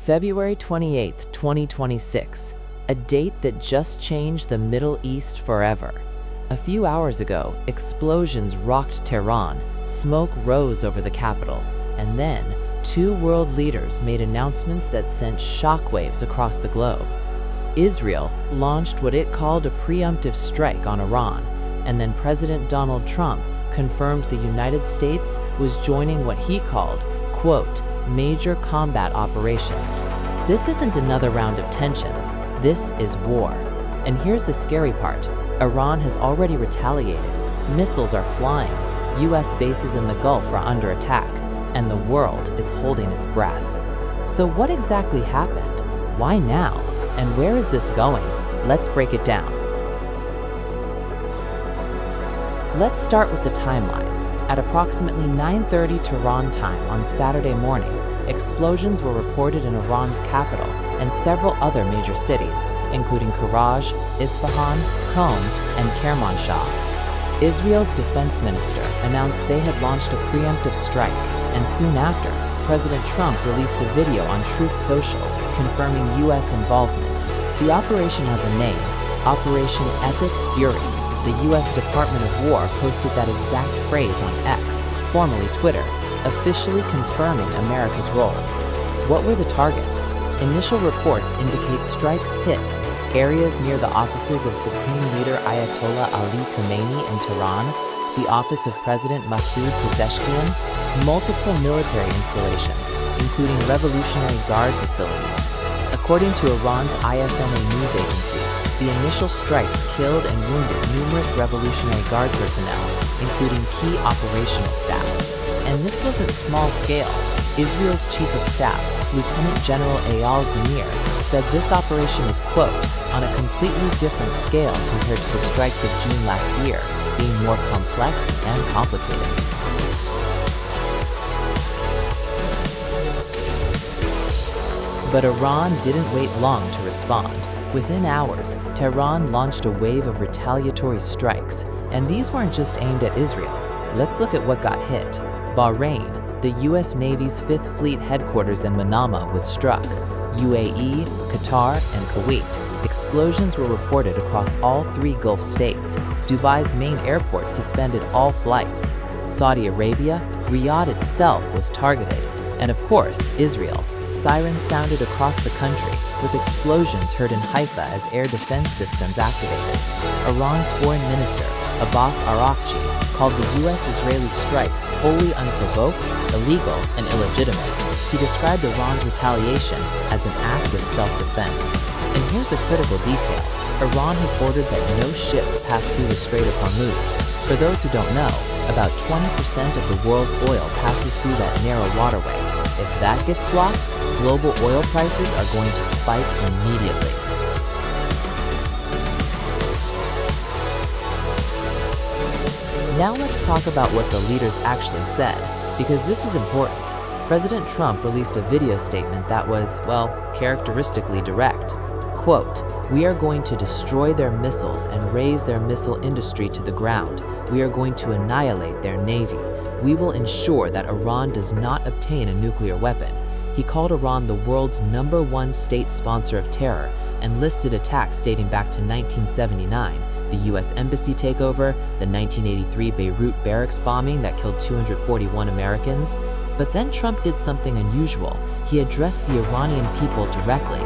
February 28, 2026, a date that just changed the Middle East forever. A few hours ago, explosions rocked Tehran, smoke rose over the capital, and then two world leaders made announcements that sent shockwaves across the globe. Israel launched what it called a preemptive strike on Iran, and then President Donald Trump confirmed the United States was joining what he called, quote, major combat operations. This isn't another round of tensions, this is war. And here's the scary part, Iran has already retaliated. Missiles are flying, US bases in the Gulf are under attack, and the world is holding its breath. So what exactly happened? Why now? And where is this going? Let's break it down. Let's start with the timeline. At approximately 9:30 Tehran time on Saturday morning, explosions were reported in Iran's capital and several other major cities, including Karaj, Isfahan, Qom, and Kermanshah. Israel's defense minister announced they had launched a preemptive strike, and soon after, President Trump released a video on Truth Social confirming U.S. involvement. The operation has a name, Operation Epic Fury. The U.S. Department of War posted that exact phrase on X, formerly Twitter, officially confirming America's role. What were the targets? Initial reports indicate strikes hit areas near the offices of Supreme Leader Ayatollah Ali Khamenei in Tehran, the office of President Masoud Pezeshkian, multiple military installations, including Revolutionary Guard facilities. According to Iran's ISNA news agency, the initial strikes killed and wounded numerous Revolutionary Guard personnel, including key operational staff. And this wasn't small scale. Israel's Chief of Staff, Lieutenant General Eyal Zamir, said this operation is, quote, on a completely different scale compared to the strikes of June last year, being more complex and complicated. But Iran didn't wait long to respond. Within hours, Tehran launched a wave of retaliatory strikes, and these weren't just aimed at Israel. Let's look at what got hit. Bahrain, the U.S. Navy's 5th Fleet headquarters in Manama, was struck. UAE, Qatar, and Kuwait. Explosions were reported across all 3 Gulf states. Dubai's main airport suspended all flights. Saudi Arabia, Riyadh itself was targeted. And of course, Israel. Sirens sounded across the country, with explosions heard in Haifa as air defense systems activated. Iran's foreign minister, Abbas Araghchi, called the U.S.-Israeli strikes wholly unprovoked, illegal, and illegitimate. He described Iran's retaliation as an act of self-defense. And here's a critical detail. Iran has ordered that no ships pass through the Strait of Hormuz. For those who don't know, about 20% of the world's oil passes through that narrow waterway. If that gets blocked, global oil prices are going to spike immediately. Now let's talk about what the leaders actually said, because this is important. President Trump released a video statement that was, well, characteristically direct. Quote, "We are going to destroy their missiles and raze their missile industry to the ground. We are going to annihilate their navy. We will ensure that Iran does not obtain a nuclear weapon." He called Iran the world's #1 state sponsor of terror and listed attacks dating back to 1979, the U.S. embassy takeover, the 1983 Beirut barracks bombing that killed 241 Americans. But then Trump did something unusual. He addressed the Iranian people directly.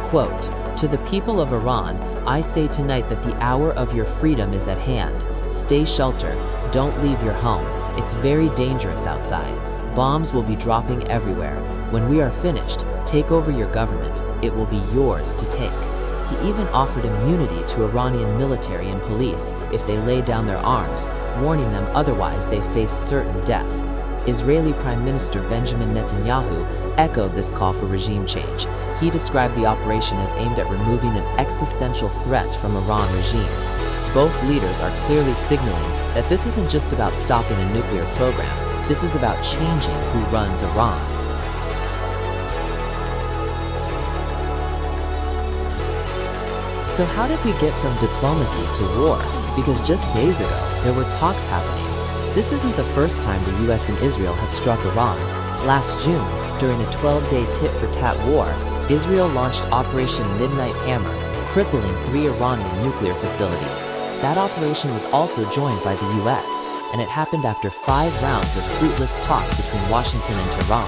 Quote, "To the people of Iran, I say tonight that the hour of your freedom is at hand. Stay sheltered. Don't leave your home. It's very dangerous outside. Bombs will be dropping everywhere. When we are finished, take over your government. It will be yours to take." He even offered immunity to Iranian military and police if they lay down their arms, warning them otherwise they face certain death. Israeli Prime Minister Benjamin Netanyahu echoed this call for regime change. He described the operation as aimed at removing an existential threat from Iran regime. Both leaders are clearly signaling that this isn't just about stopping a nuclear program. This is about changing who runs Iran. So how did we get from diplomacy to war? Because just days ago, there were talks happening. This isn't the first time the US and Israel have struck Iran. Last June, during a 12-day tit-for-tat war, Israel launched Operation Midnight Hammer, crippling 3 Iranian nuclear facilities. That operation was also joined by the US, and it happened after 5 rounds of fruitless talks between Washington and Tehran.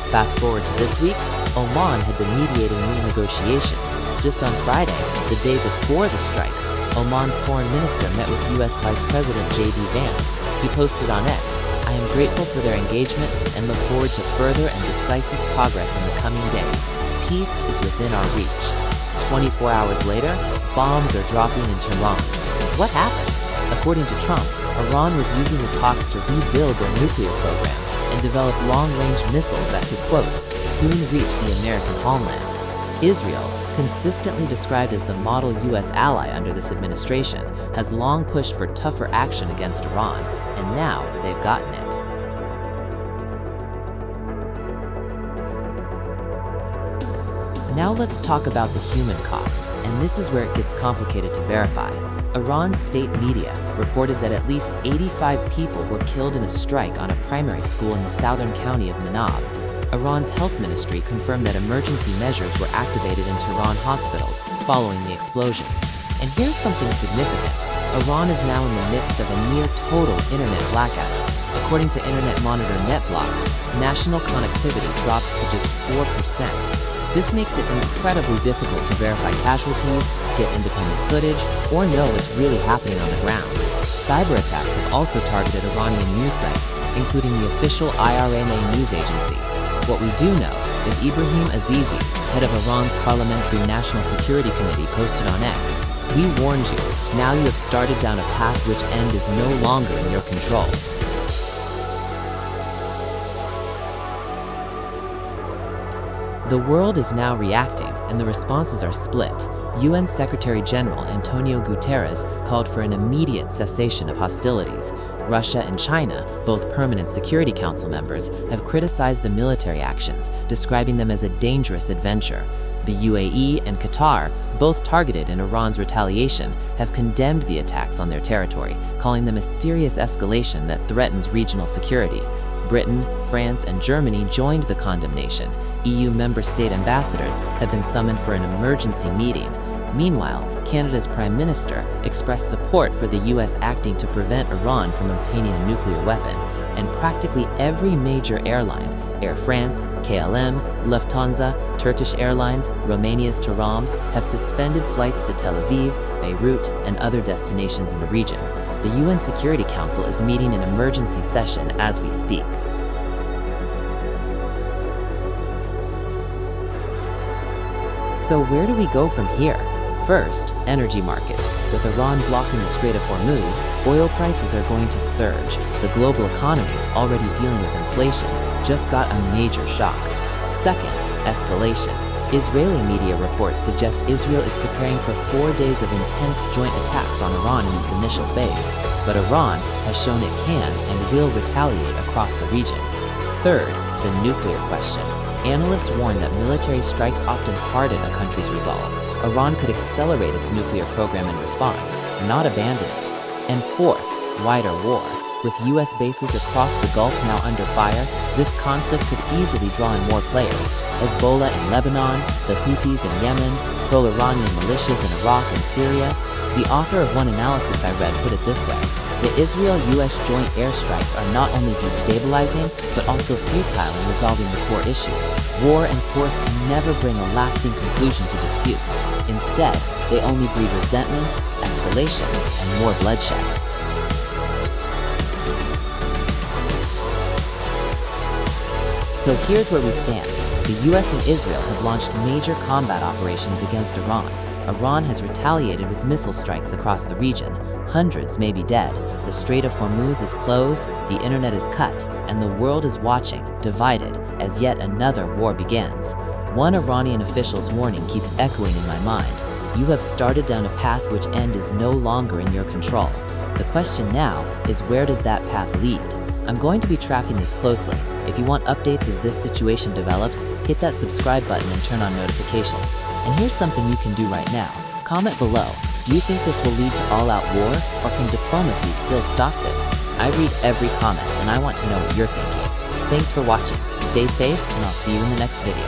Fast forward to this week, Oman had been mediating new negotiations. Just on Friday, the day before the strikes, Oman's foreign minister met with US Vice President J.D. Vance. He posted on X, "I am grateful for their engagement and look forward to further and decisive progress in the coming days. Peace is within our reach." 24 hours later, bombs are dropping in Tehran. What happened? According to Trump, Iran was using the talks to rebuild their nuclear program and develop long-range missiles that could, quote, soon reach the American homeland. Israel, consistently described as the model U.S. ally under this administration, has long pushed for tougher action against Iran, and now they've gotten it. Now let's talk about the human cost, and this is where it gets complicated to verify. Iran's state media reported that at least 85 people were killed in a strike on a primary school in the southern county of Manab. Iran's health ministry confirmed that emergency measures were activated in Tehran hospitals following the explosions. And here's something significant. Iran is now in the midst of a near total internet blackout. According to Internet Monitor NetBlocks, national connectivity drops to just 4%. This makes it incredibly difficult to verify casualties, get independent footage, or know what's really happening on the ground. Cyber attacks have also targeted Iranian news sites, including the official IRNA news agency. What we do know is Ibrahim Azizi, head of Iran's Parliamentary National Security Committee, posted on X, "We warned you, now you have started down a path which end is no longer in your control." The world is now reacting, and the responses are split. UN Secretary General Antonio Guterres called for an immediate cessation of hostilities. Russia and China, both permanent Security Council members, have criticized the military actions, describing them as a dangerous adventure. The UAE and Qatar, both targeted in Iran's retaliation, have condemned the attacks on their territory, calling them a serious escalation that threatens regional security. Britain, France, and Germany joined the condemnation. EU member state ambassadors have been summoned for an emergency meeting. Meanwhile, Canada's Prime Minister expressed support for the US acting to prevent Iran from obtaining a nuclear weapon, and practically every major airline, Air France, KLM, Lufthansa, Turkish Airlines, Romania's Tehran, have suspended flights to Tel Aviv, Beirut, and other destinations in the region. The UN Security Council is meeting an emergency session as we speak. So where do we go from here? First, energy markets. With Iran blocking the Strait of Hormuz, oil prices are going to surge. The global economy, already dealing with inflation, just got a major shock. Second, escalation. Israeli media reports suggest Israel is preparing for 4 days of intense joint attacks on Iran in this initial phase, but Iran has shown it can and will retaliate across the region. Third, the nuclear question. Analysts warn that military strikes often harden a country's resolve. Iran could accelerate its nuclear program in response, not abandon it. And fourth, wider war. With US bases across the Gulf now under fire, this conflict could easily draw in more players. Hezbollah in Lebanon, the Houthis in Yemen, pro-Iranian militias in Iraq and Syria. The author of one analysis I read put it this way: the Israel-US joint airstrikes are not only destabilizing, but also futile in resolving the core issue. War and force can never bring a lasting conclusion to disputes. Instead, they only breed resentment, escalation, and more bloodshed. So here's where we stand. The US and Israel have launched major combat operations against Iran. Iran has retaliated with missile strikes across the region. Hundreds may be dead. The Strait of Hormuz is closed, the internet is cut, and the world is watching, divided, as yet another war begins. One Iranian official's warning keeps echoing in my mind. You have started down a path which end is no longer in your control. The question now is, where does that path lead? I'm going to be tracking this closely. If you want updates as this situation develops, hit that subscribe button and turn on notifications. And here's something you can do right now. Comment below. Do you think this will lead to all-out war, or can diplomacy still stop this? I read every comment, and I want to know what you're thinking. Thanks for watching. Stay safe, and I'll see you in the next video.